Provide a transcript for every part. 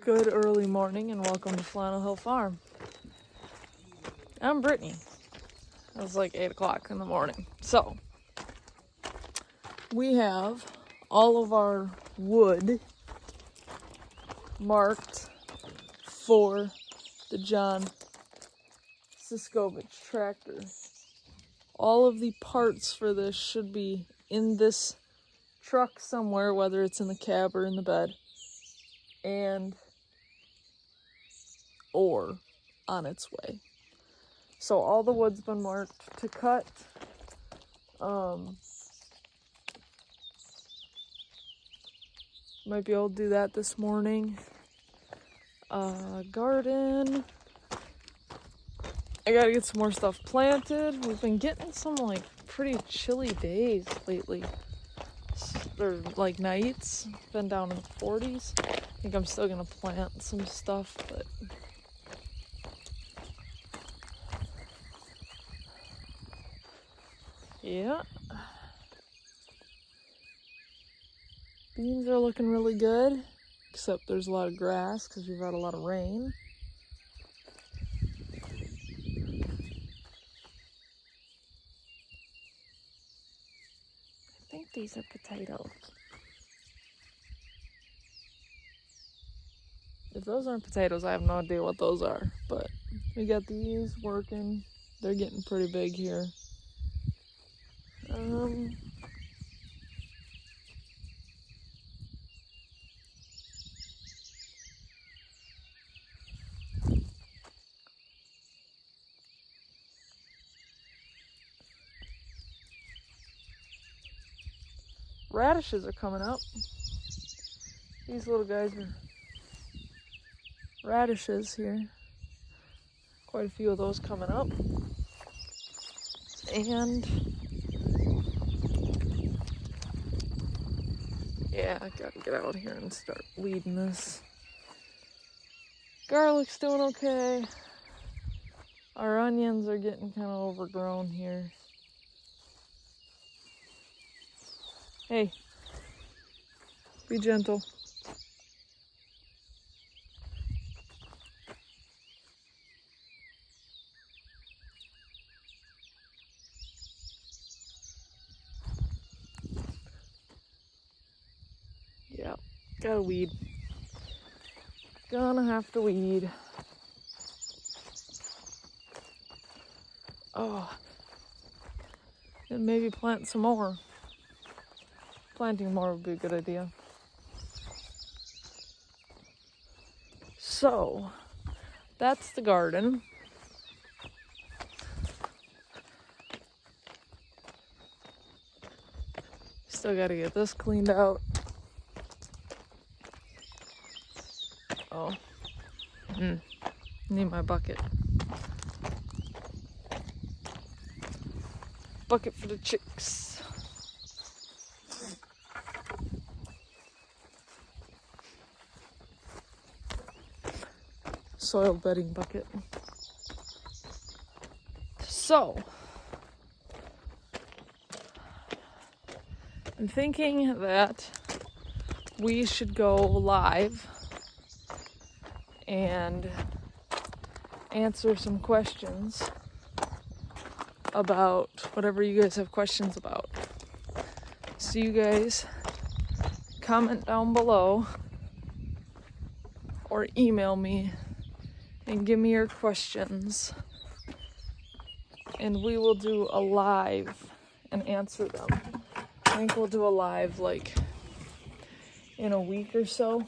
Good early morning and welcome to Flannel Hill Farm. I'm Brittany. It was like 8 o'clock in the morning. So, we have all of our wood marked for the John Siskovich tractor. All of the parts for this should be in this truck somewhere, whether it's in the cab or in the bed, or on its way. So all the wood's been marked to cut. Might be able to do that this morning. Garden. I gotta get some more stuff planted. We've been getting some like pretty chilly days lately. Or like nights. Been down in the 40s. I think I'm still gonna plant some stuff, but yeah. Beans are looking really good, except there's a lot of grass because we've had a lot of rain. I think these are potatoes. If those aren't potatoes, I have no idea what those are, but we got these working. They're getting pretty big here. Radishes are coming up. These little guys are radishes here. Quite a few of those coming up. And yeah, I gotta get out here and start weeding this. Garlic's doing okay. Our onions are getting kind of overgrown here. Hey, be gentle. Yeah, gotta weed. Gonna have to weed. Oh, and maybe plant some more. Planting more would be a good idea. So, that's the garden. Still gotta get this cleaned out. Oh, need my bucket. Bucket for the chicks. Soil bedding bucket. So, I'm thinking that we should go live and answer some questions about whatever you guys have questions about. So you guys comment down below or email me and give me your questions, and we will do a live and answer them. I think we'll do a live like in a week or so.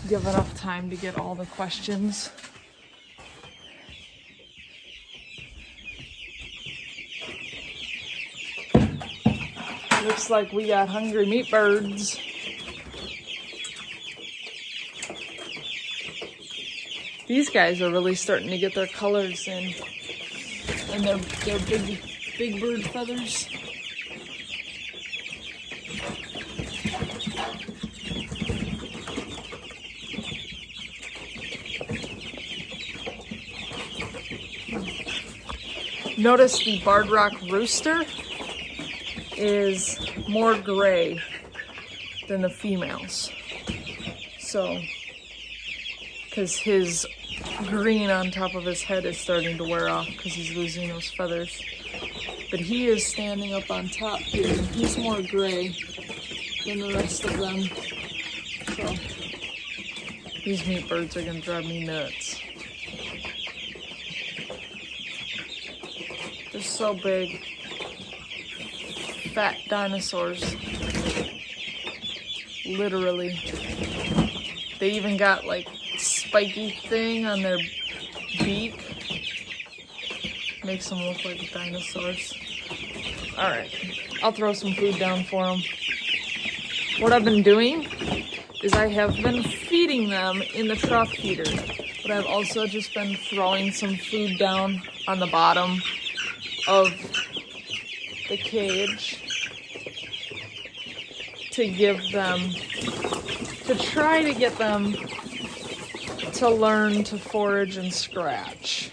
Give enough time to get all the questions. Looks like we got hungry meat birds. These guys are really starting to get their colors in, and their big bird feathers. Notice the barred rock rooster is more gray than the females. So because his green on top of his head is starting to wear off because he's losing those feathers. But he is standing up on top here, and he's more gray than the rest of them. So these meat birds are gonna drive me nuts. They're so big. Fat dinosaurs. Literally. They even got like spiky thing on their beak. Makes them look like dinosaurs. Alright, I'll throw some food down for them. What I've been doing is I have been feeding them in the trough feeder, but I've also just been throwing some food down on the bottom of the cage to give them, to try to get them to learn to forage and scratch,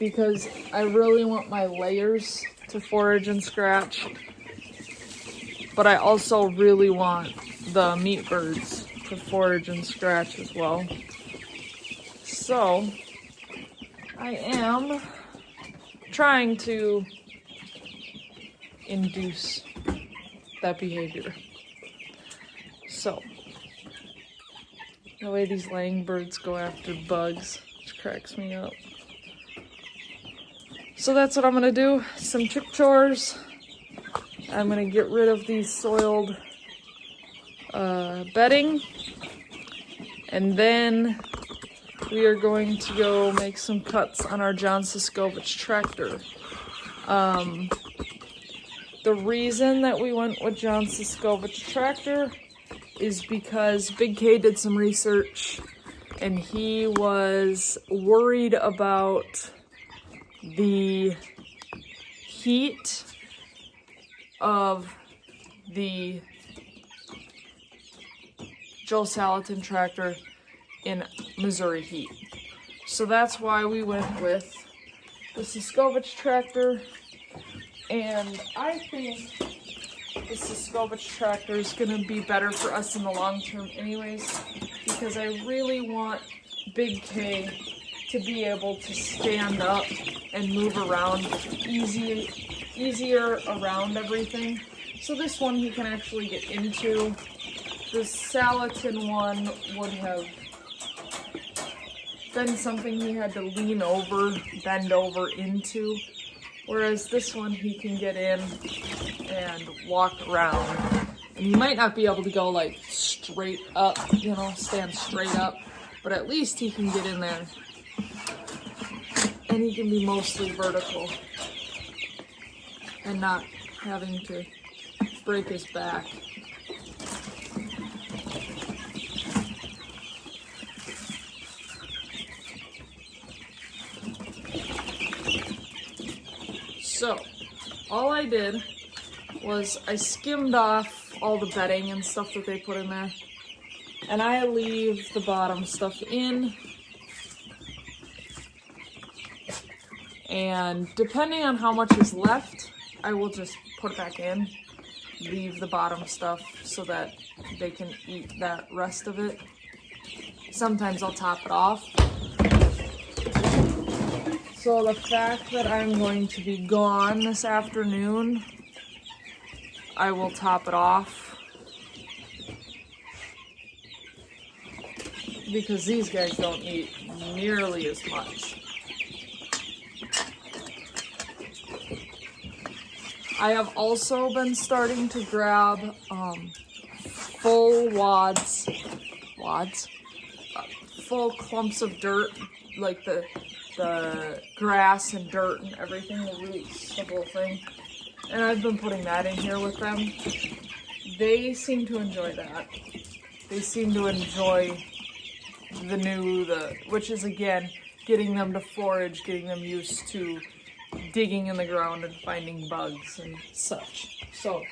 because I really want my layers to forage and scratch, but I also really want the meat birds to forage and scratch as well. So I am trying to induce that behavior. So the way these laying birds go after bugs, which cracks me up. So that's what I'm gonna do. Some chick chores. I'm gonna get rid of these soiled bedding, and then we are going to go make some cuts on our John Siskovich tractor. The reason that we went with John Siskovich tractor is because Big K did some research and he was worried about the heat of the Joe Salatin tractor in Missouri heat. So that's why we went with the Siskovich tractor, and I think the Siskovich tractor is going to be better for us in the long term anyways, because I really want Big K to be able to stand up and move around easier around everything. So this one he can actually get into. The Salatin one would have been something he had to lean over, bend over into, whereas this one he can get in and walk around. And he might not be able to go like straight up, you know, stand straight up, but at least he can get in there and he can be mostly vertical and not having to break his back. So, all I did was I skimmed off all the bedding and stuff that they put in there, and I leave the bottom stuff in, and depending on how much is left, I will just put it back in, leave the bottom stuff so that they can eat that rest of it. Sometimes I'll top it off. So the fact that I'm going to be gone this afternoon, I will top it off, because these guys don't eat nearly as much. I have also been starting to grab full full clumps of dirt, like the grass and dirt and everything, the roots, the whole thing. And I've been putting that in here with them. They seem to enjoy that. They seem to enjoy which is again, getting them to forage, getting them used to digging in the ground and finding bugs and such. So,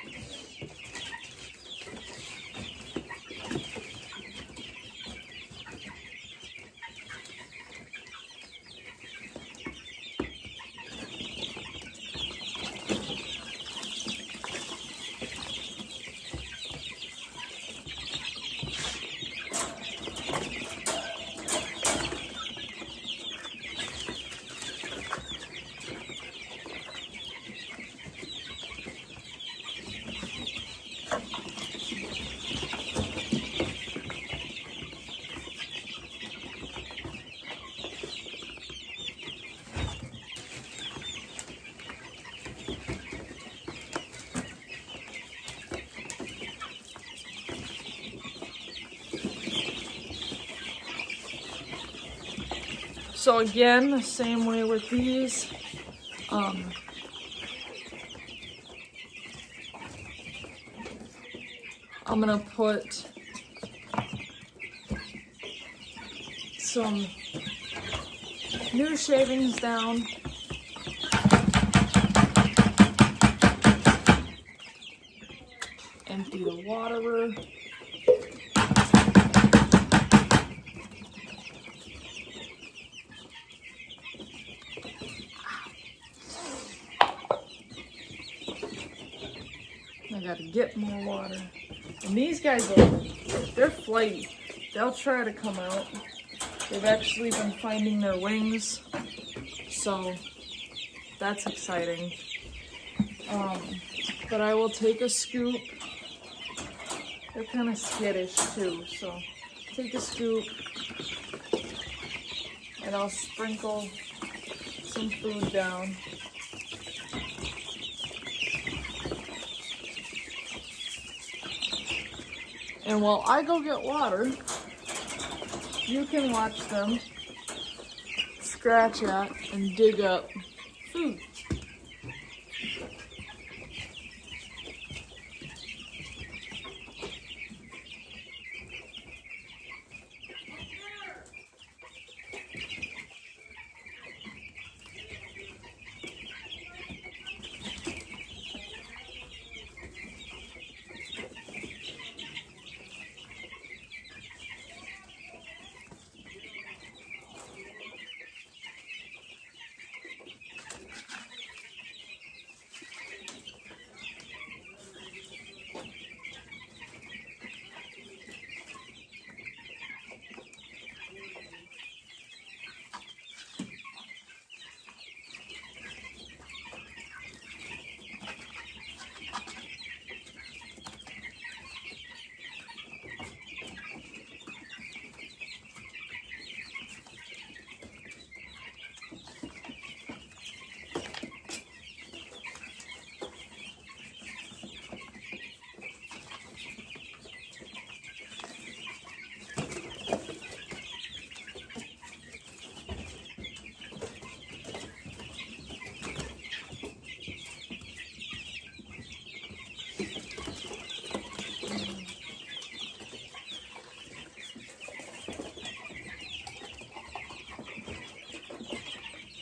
So again, the same way with these. I'm gonna put some new shavings down. Empty the waterer. I gotta get more water. And these guys, they're flighty. They'll try to come out. They've actually been finding their wings, so that's exciting. But I will take a scoop. They're kind of skittish too, so take a scoop and I'll sprinkle some food down. And while I go get water, you can watch them scratch at and dig up food.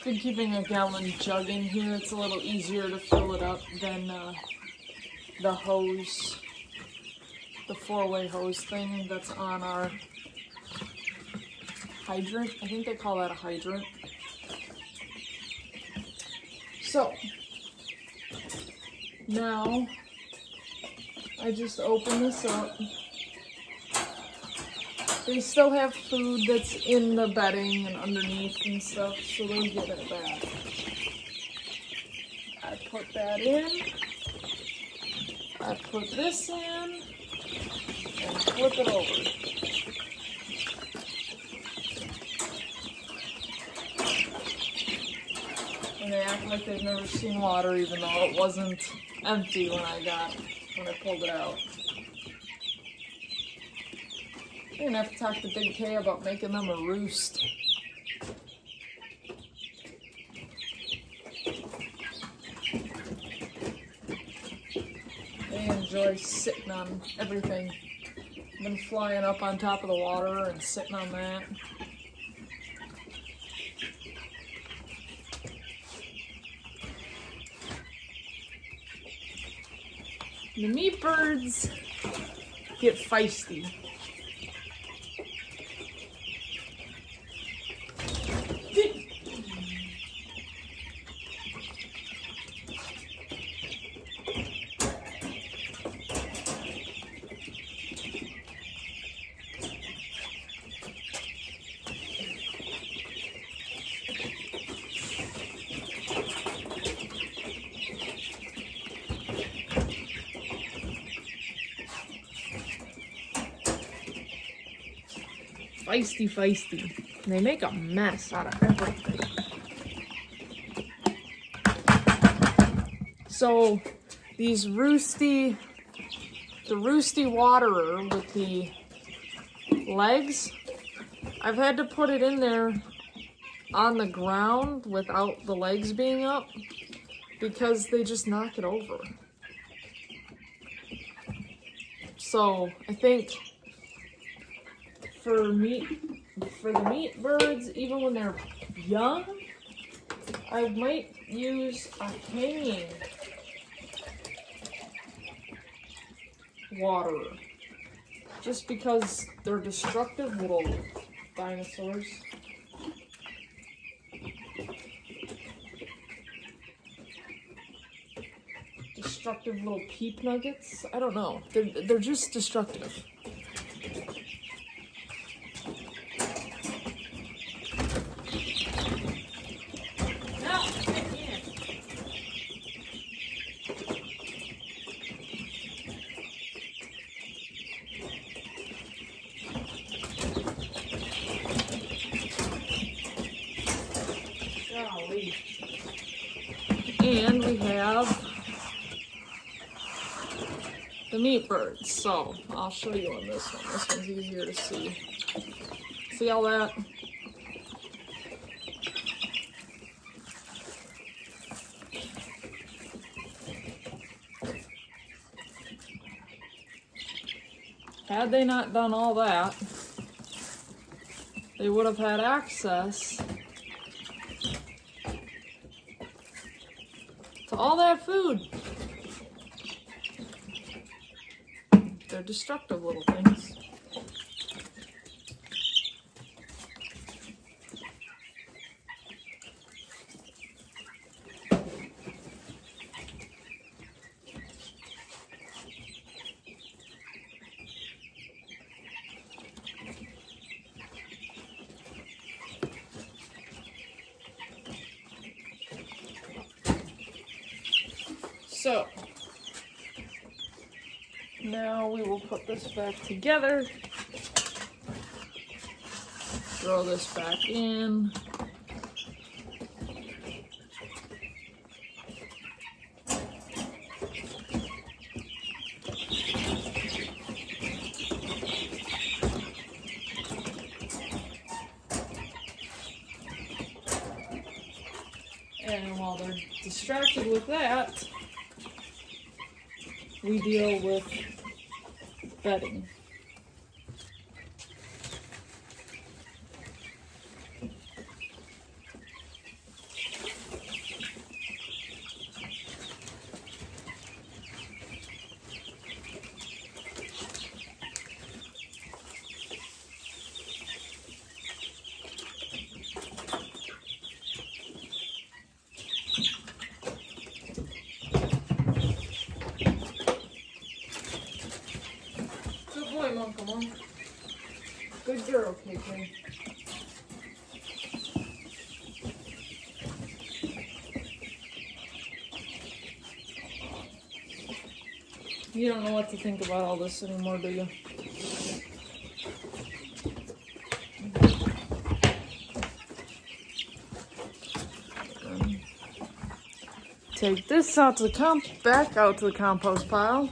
Been keeping a gallon jug in here. It's a little easier to fill it up than the hose, the 4-way hose thing that's on our hydrant. I think they call that a hydrant. So now I just open this up. They still have food that's in the bedding and underneath and stuff, so they'll get it back. I put that in. I put this in. And flip it over. And they act like they've never seen water, even though it wasn't empty when I pulled it out. You're gonna have to talk to Big K about making them a roost. They enjoy sitting on everything. Been flying up on top of the water and sitting on that. The meat birds get feisty. Feisty. And they make a mess out of everything. So these the Roosty waterer with the legs, I've had to put it in there on the ground without the legs being up because they just knock it over. So I think for the meat birds, even when they're young, I might use a hanging water, just because they're destructive little dinosaurs. Destructive little peep nuggets. I don't know. They're just destructive. Golly. And we have the meat birds. So I'll show you on this one. This one's easier to see. See all that? Had they not done all that, they would have had access to all that food. They're destructive little things. So, now we will put this back together, throw this back in, and while they're distracted with that, we deal with bedding. Come on. Good girl, KK. You don't know what to think about all this anymore, do you? Take this out to the back out to the compost pile.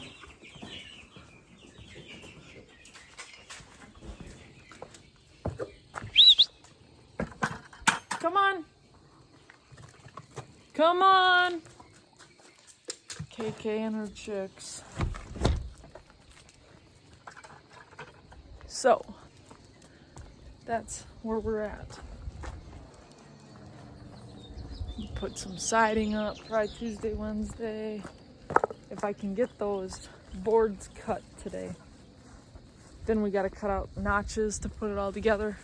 Come on. Come on. KK and her chicks. So, that's where we're at. Put some siding up probably Tuesday, Wednesday. If I can get those boards cut today. Then we gotta cut out notches to put it all together.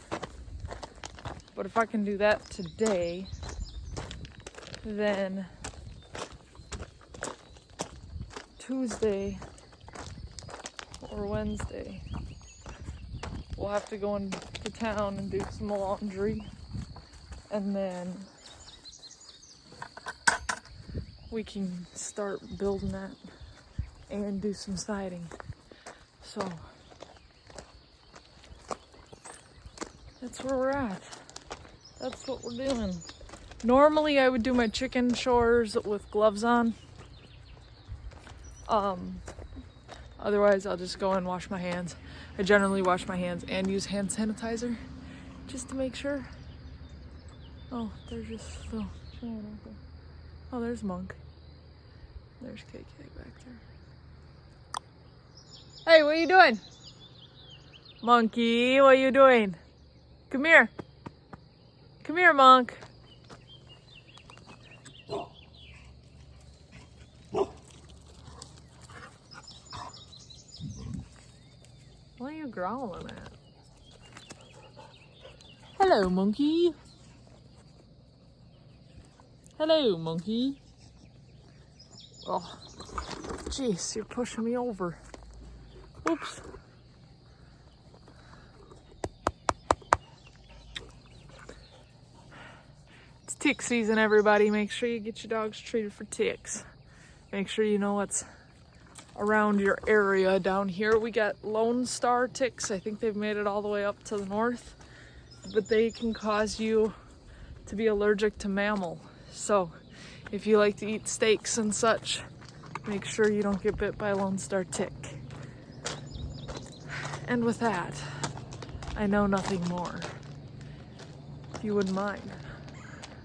But if I can do that today, then Tuesday or Wednesday, we'll have to go into town and do some laundry. And then we can start building that and do some siding. So that's where we're at. That's what we're doing. Normally I would do my chicken chores with gloves on. Otherwise I'll just go and wash my hands. I generally wash my hands and use hand sanitizer just to make sure. Oh, they're just still chilling out there. Oh, there's Monk. There's KK back there. Hey, what are you doing? Monkey, what are you doing? Come here. Come here, Monk. What are you growling at? Hello, monkey. Hello, monkey. Oh, jeez, you're pushing me over. Oops. It's tick season, everybody. Make sure you get your dogs treated for ticks. Make sure you know what's around your area. Down here we got Lone Star ticks. I think they've made it all the way up to the north, but they can cause you to be allergic to mammal. So if you like to eat steaks and such, make sure you don't get bit by a Lone Star tick. And with that, I know nothing more. If you wouldn't mind,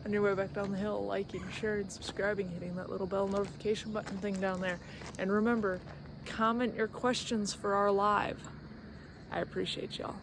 on your way back down the hill, liking, sharing, subscribing, hitting that little bell notification button thing down there. And remember, comment your questions for our live. I appreciate y'all.